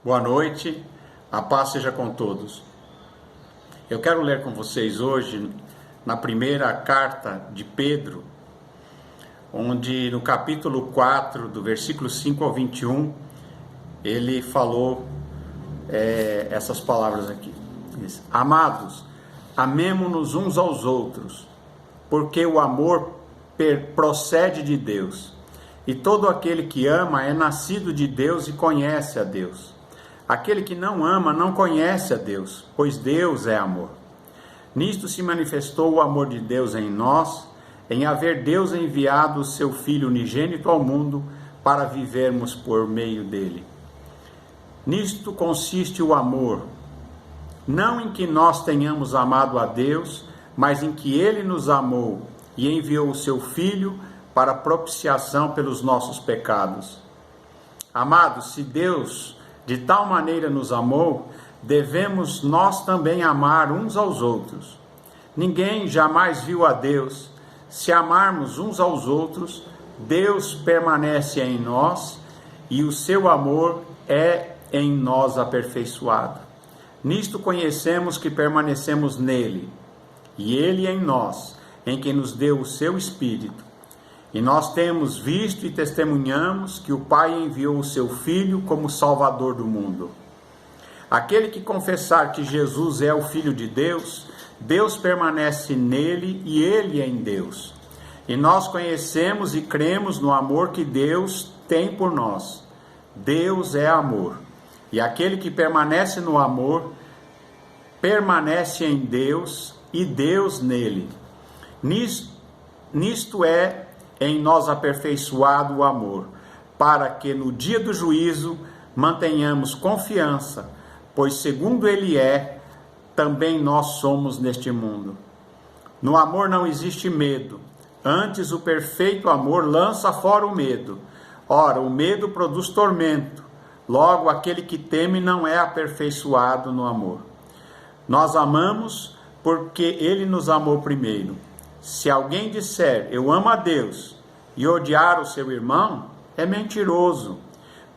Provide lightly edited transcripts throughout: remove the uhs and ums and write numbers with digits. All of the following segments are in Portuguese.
Boa noite, a paz seja com todos. Eu quero ler com vocês hoje, na primeira carta de Pedro, onde no capítulo 4, do versículo 5 ao 21, ele falou essas palavras aqui. Diz: Amados, amemo-nos uns aos outros, porque o amor procede de Deus, e todo aquele que ama é nascido de Deus e conhece a Deus. Aquele que não ama não conhece a Deus, pois Deus é amor. Nisto se manifestou o amor de Deus em nós, em haver Deus enviado o seu Filho unigênito ao mundo para vivermos por meio dele. Nisto consiste o amor, não em que nós tenhamos amado a Deus, mas em que ele nos amou e enviou o seu Filho para propiciação pelos nossos pecados. Amados, se Deus de tal maneira nos amou, devemos nós também amar uns aos outros. Ninguém jamais viu a Deus. Se amarmos uns aos outros, Deus permanece em nós e o seu amor é em nós aperfeiçoado. Nisto conhecemos que permanecemos nele, e ele em nós, em quem nos deu o seu Espírito. E nós temos visto e testemunhamos que o Pai enviou o seu Filho como Salvador do mundo. Aquele que confessar que Jesus é o Filho de Deus, Deus permanece nele e ele em Deus. E nós conhecemos e cremos no amor que Deus tem por nós. Deus é amor. E aquele que permanece no amor, permanece em Deus e Deus nele. Nisto é em nós aperfeiçoado o amor, para que no dia do juízo mantenhamos confiança, pois segundo ele é, também nós somos neste mundo. No amor não existe medo, antes o perfeito amor lança fora o medo. Ora, o medo produz tormento, logo aquele que teme não é aperfeiçoado no amor. Nós amamos porque ele nos amou primeiro. Se alguém disser, eu amo a Deus, e odiar o seu irmão, é mentiroso,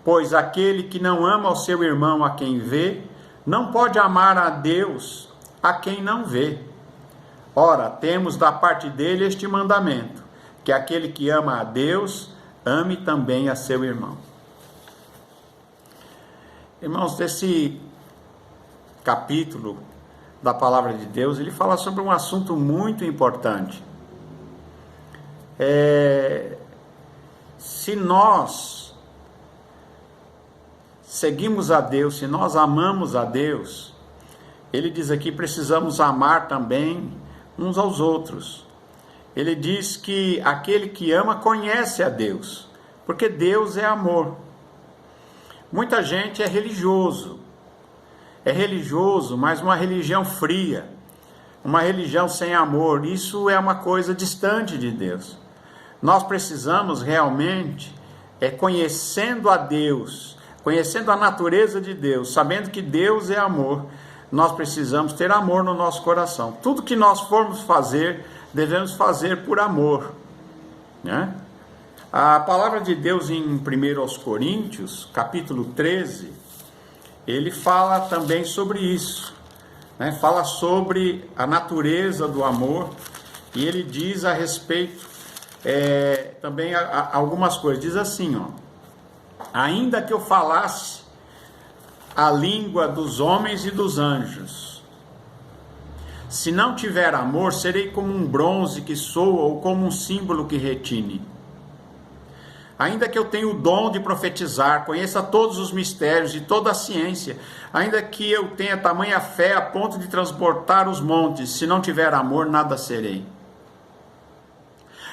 pois aquele que não ama o seu irmão a quem vê, não pode amar a Deus a quem não vê. Ora, temos da parte dele este mandamento, que aquele que ama a Deus, ame também a seu irmão. Irmãos, desse capítulo da palavra de Deus, ele fala sobre um assunto muito importante. Se nós seguimos a Deus, se nós amamos a Deus, ele diz aqui, precisamos amar também uns aos outros. Ele diz que aquele que ama conhece a Deus, porque Deus é amor. Muita gente é religioso, mas uma religião fria, uma religião sem amor. Isso é uma coisa distante de Deus. Nós precisamos realmente, conhecendo a Deus, conhecendo a natureza de Deus, sabendo que Deus é amor, nós precisamos ter amor no nosso coração. Tudo que nós formos fazer, devemos fazer por amor, né? A palavra de Deus em 1 Coríntios, capítulo 13, ele fala também sobre isso, né? Fala sobre a natureza do amor, e ele diz a respeito também algumas coisas. Diz assim, ainda que eu falasse a língua dos homens e dos anjos, se não tiver amor, serei como um bronze que soa ou como um símbolo que retine. Ainda que eu tenha o dom de profetizar, conheça todos os mistérios e toda a ciência, ainda que eu tenha tamanha fé a ponto de transportar os montes, se não tiver amor, nada serei.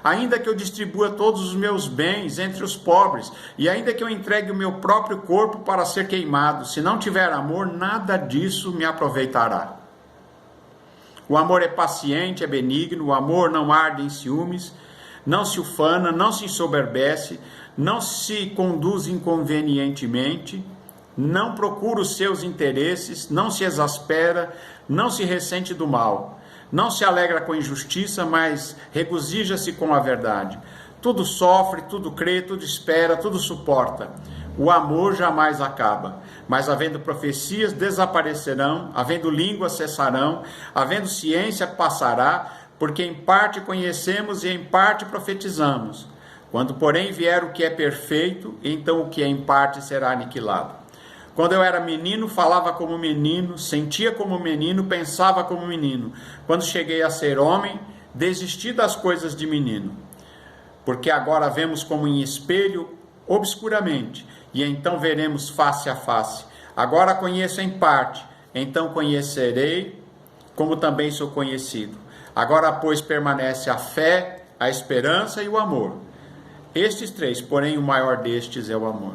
Ainda que eu distribua todos os meus bens entre os pobres, e ainda que eu entregue o meu próprio corpo para ser queimado, se não tiver amor, nada disso me aproveitará. O amor é paciente, é benigno, o amor não arde em ciúmes, não se ufana, não se ensoberbece, não se conduz inconvenientemente, não procura os seus interesses, não se exaspera, não se ressente do mal, não se alegra com a injustiça, mas regozija-se com a verdade. Tudo sofre, tudo crê, tudo espera, tudo suporta. O amor jamais acaba, mas havendo profecias desaparecerão, havendo línguas cessarão, havendo ciência passará, porque em parte conhecemos e em parte profetizamos. Quando, porém, vier o que é perfeito, então o que é em parte será aniquilado. Quando eu era menino, falava como menino, sentia como menino, pensava como menino. Quando cheguei a ser homem, desisti das coisas de menino. Porque agora vemos como em espelho, obscuramente, e então veremos face a face. Agora conheço em parte, então conhecerei, como também sou conhecido. Agora, pois, permanece a fé, a esperança e o amor. Estes três, porém, o maior destes é o amor.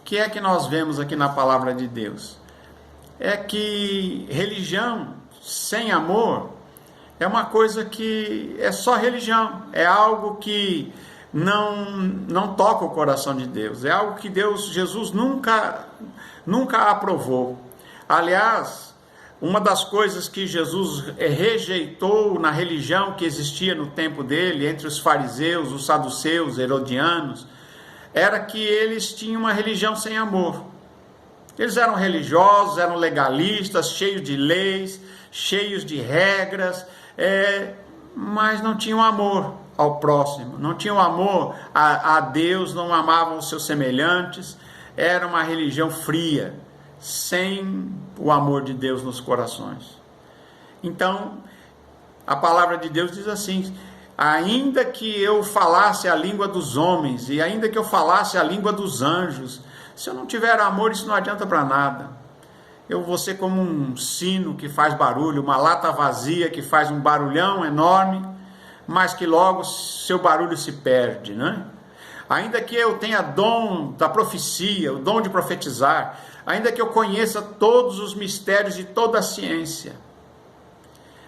O que é que nós vemos aqui na palavra de Deus? É que religião sem amor é uma coisa que é só religião, é algo que não toca o coração de Deus, é algo que Jesus nunca aprovou. Aliás, uma das coisas que Jesus rejeitou na religião que existia no tempo dele, entre os fariseus, os saduceus, herodianos, era que eles tinham uma religião sem amor. Eles eram religiosos, eram legalistas, cheios de leis, cheios de regras, mas não tinham amor ao próximo, não tinham amor a Deus, não amavam os seus semelhantes. Era uma religião fria, sem o amor de Deus nos corações. Então, a palavra de Deus diz assim: ainda que eu falasse a língua dos homens, e ainda que eu falasse a língua dos anjos, se eu não tiver amor, isso não adianta para nada. Eu vou ser como um sino que faz barulho, uma lata vazia que faz um barulhão enorme, mas que logo seu barulho se perde, né? Ainda que eu tenha dom da profecia, o dom de profetizar, ainda que eu conheça todos os mistérios de toda a ciência,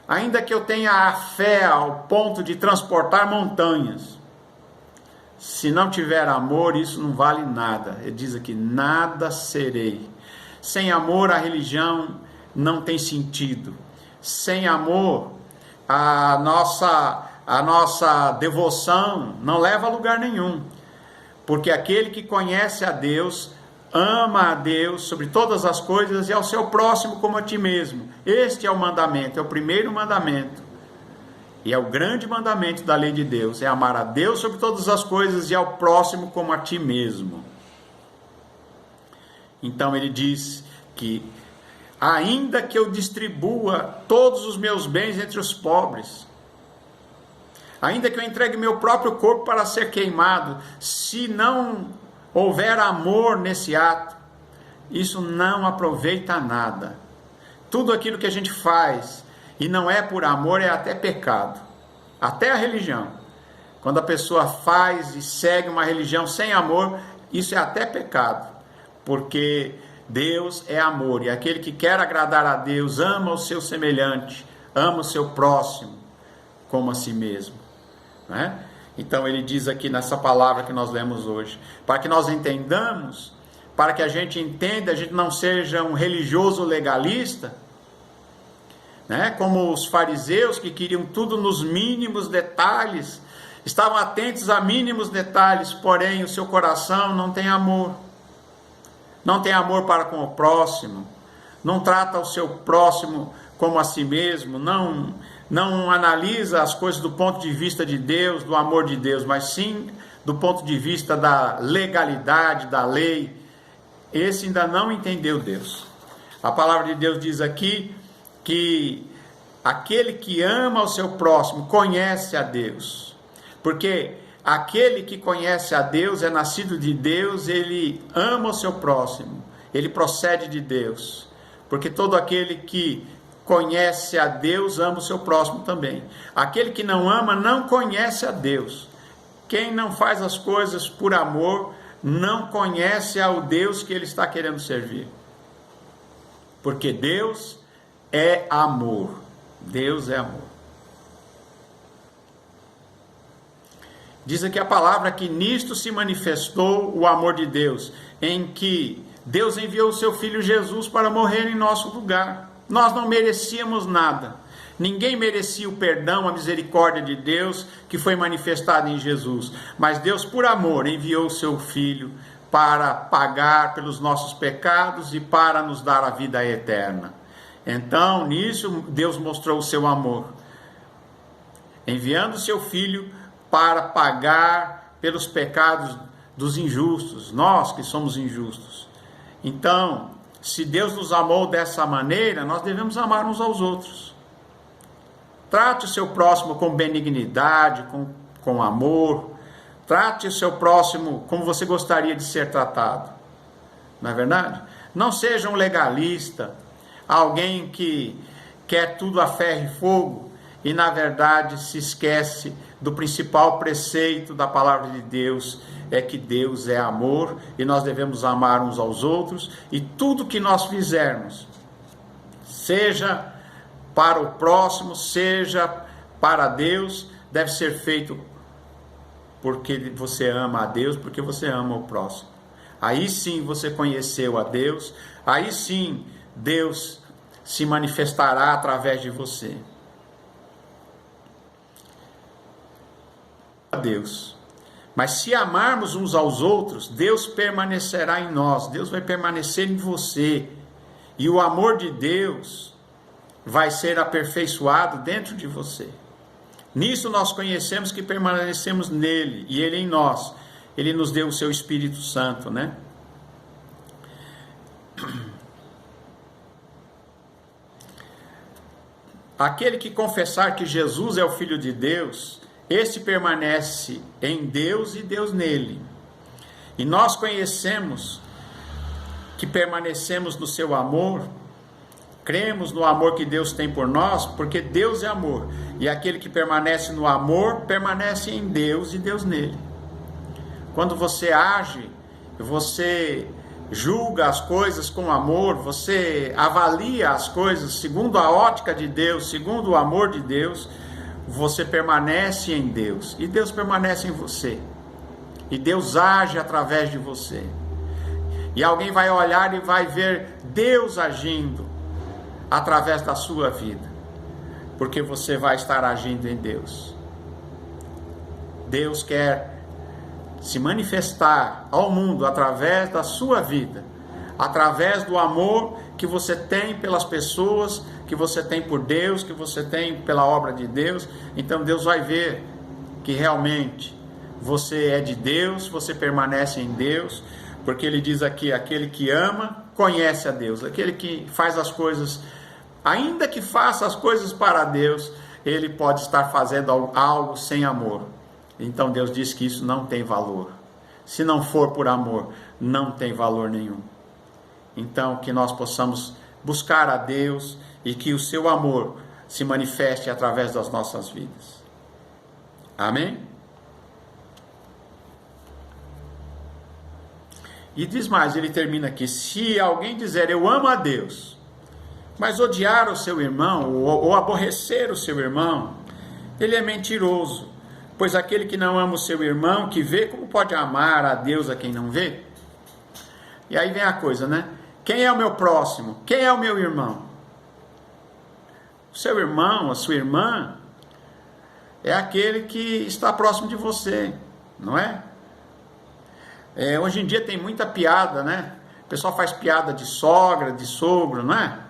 ainda que eu tenha a fé ao ponto de transportar montanhas, se não tiver amor, isso não vale nada. Ele diz aqui: nada serei. Sem amor, a religião não tem sentido. Sem amor, a nossa devoção não leva a lugar nenhum. Porque aquele que conhece a Deus, ama a Deus sobre todas as coisas e ao seu próximo como a ti mesmo. Este é o mandamento, é o primeiro mandamento. E é o grande mandamento da lei de Deus, é amar a Deus sobre todas as coisas e ao próximo como a ti mesmo. Então ele diz que, ainda que eu distribua todos os meus bens entre os pobres, ainda que eu entregue meu próprio corpo para ser queimado, se não houver amor nesse ato, isso não aproveita nada. Tudo aquilo que a gente faz e não é por amor é até pecado. Até a religião. Quando a pessoa faz e segue uma religião sem amor, isso é até pecado. Porque Deus é amor. E aquele que quer agradar a Deus ama o seu semelhante, ama o seu próximo como a si mesmo. Né? Então ele diz aqui nessa palavra que nós lemos hoje, para que nós entendamos, para que a gente entenda, a gente não seja um religioso legalista, né? Como os fariseus que queriam tudo nos mínimos detalhes, estavam atentos a mínimos detalhes, porém o seu coração não tem amor. Não tem amor para com o próximo, não trata o seu próximo como a si mesmo, não analisa as coisas do ponto de vista de Deus, do amor de Deus, mas sim do ponto de vista da legalidade, da lei. Esse ainda não entendeu Deus. A palavra de Deus diz aqui que aquele que ama o seu próximo conhece a Deus, porque aquele que conhece a Deus, é nascido de Deus, ele ama o seu próximo, ele procede de Deus, porque todo aquele que conhece a Deus ama o seu próximo também. Aquele que não ama não conhece a Deus. Quem não faz as coisas por amor não conhece ao Deus que ele está querendo servir, porque Deus é amor. Deus é amor. Diz aqui a palavra que nisto se manifestou o amor de Deus, em que Deus enviou o seu Filho Jesus para morrer em nosso lugar. Nós não merecíamos nada. Ninguém merecia o perdão, a misericórdia de Deus que foi manifestada em Jesus. Mas Deus, por amor, enviou o seu Filho para pagar pelos nossos pecados e para nos dar a vida eterna. Então, nisso, Deus mostrou o seu amor, enviando o seu Filho para pagar pelos pecados dos injustos, nós que somos injustos. Então, se Deus nos amou dessa maneira, nós devemos amar uns aos outros. Trate o seu próximo com benignidade, com amor. Trate o seu próximo como você gostaria de ser tratado. Não é verdade? Não seja um legalista, alguém que quer tudo a ferro e fogo e, na verdade, se esquece do principal preceito da palavra de Deus, é que Deus é amor e nós devemos amar uns aos outros, e tudo que nós fizermos, seja para o próximo, seja para Deus, deve ser feito porque você ama a Deus, porque você ama o próximo. Aí sim você conheceu a Deus, aí sim Deus se manifestará através de você. A Deus. Mas se amarmos uns aos outros, Deus permanecerá em nós, Deus vai permanecer em você, e o amor de Deus vai ser aperfeiçoado dentro de você. Nisso nós conhecemos que permanecemos nele, e ele em nós. Ele nos deu o seu Espírito Santo, né? Aquele que confessar que Jesus é o Filho de Deus, este permanece em Deus e Deus nele. E nós conhecemos que permanecemos no seu amor, cremos no amor que Deus tem por nós, porque Deus é amor. E aquele que permanece no amor, permanece em Deus e Deus nele. Quando você age, você julga as coisas com amor, você avalia as coisas segundo a ótica de Deus, segundo o amor de Deus, você permanece em Deus, e Deus permanece em você, e Deus age através de você, e alguém vai olhar e vai ver Deus agindo através da sua vida, porque você vai estar agindo em Deus. Deus quer se manifestar ao mundo através da sua vida, através do amor que você tem pelas pessoas, que você tem por Deus, que você tem pela obra de Deus. Então Deus vai ver que realmente você é de Deus, você permanece em Deus, porque ele diz aqui, aquele que ama, conhece a Deus. Aquele que faz as coisas, ainda que faça as coisas para Deus, ele pode estar fazendo algo sem amor. Então Deus diz que isso não tem valor. Se não for por amor, não tem valor nenhum. Então que nós possamos buscar a Deus e que o seu amor se manifeste através das nossas vidas. Amém? E diz mais, ele termina aqui: se alguém dizer eu amo a Deus, mas odiar o seu irmão ou aborrecer o seu irmão, ele é mentiroso. Pois aquele que não ama o seu irmão, que vê, como pode amar a Deus a quem não vê? E aí vem a coisa, né? Quem é o meu próximo? Quem é o meu irmão? O seu irmão, a sua irmã, é aquele que está próximo de você, não é? Hoje em dia tem muita piada, né? O pessoal faz piada de sogra, de sogro, não é?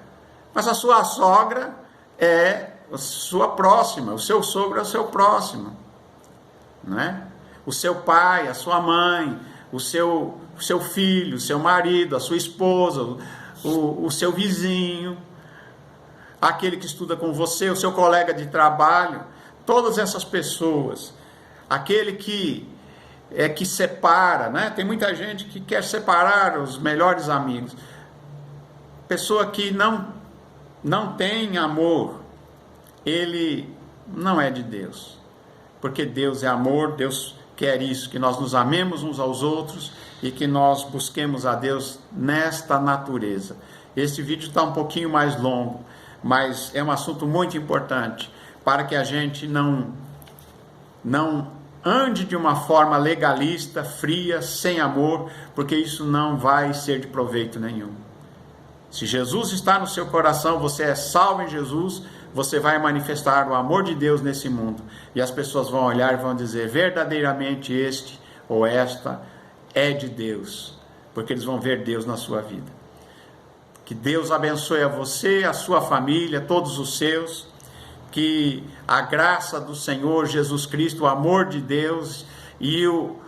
Mas a sua sogra é a sua próxima, o seu sogro é o seu próximo. Não é? O seu pai, a sua mãe, o seu filho, o seu marido, a sua esposa, o seu vizinho, aquele que estuda com você, o seu colega de trabalho, todas essas pessoas, aquele que separa, né? Tem muita gente que quer separar os melhores amigos. Pessoa que não tem amor, ele não é de Deus. Porque Deus é amor, Deus quer isso, que nós nos amemos uns aos outros e que nós busquemos a Deus nesta natureza. Esse vídeo está um pouquinho mais longo, mas é um assunto muito importante para que a gente não ande de uma forma legalista, fria, sem amor, porque isso não vai ser de proveito nenhum. Se Jesus está no seu coração, você é salvo em Jesus, você vai manifestar o amor de Deus nesse mundo. E as pessoas vão olhar e vão dizer, verdadeiramente este ou esta é de Deus. porque eles vão ver Deus na sua vida. Que Deus abençoe a você, a sua família, todos os seus. Que a graça do Senhor Jesus Cristo, o amor de Deus e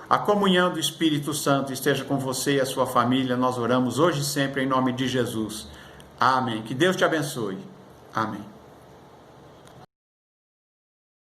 a comunhão do Espírito Santo esteja com você e a sua família. Nós oramos hoje e sempre em nome de Jesus. Amém. Que Deus te abençoe. Amém.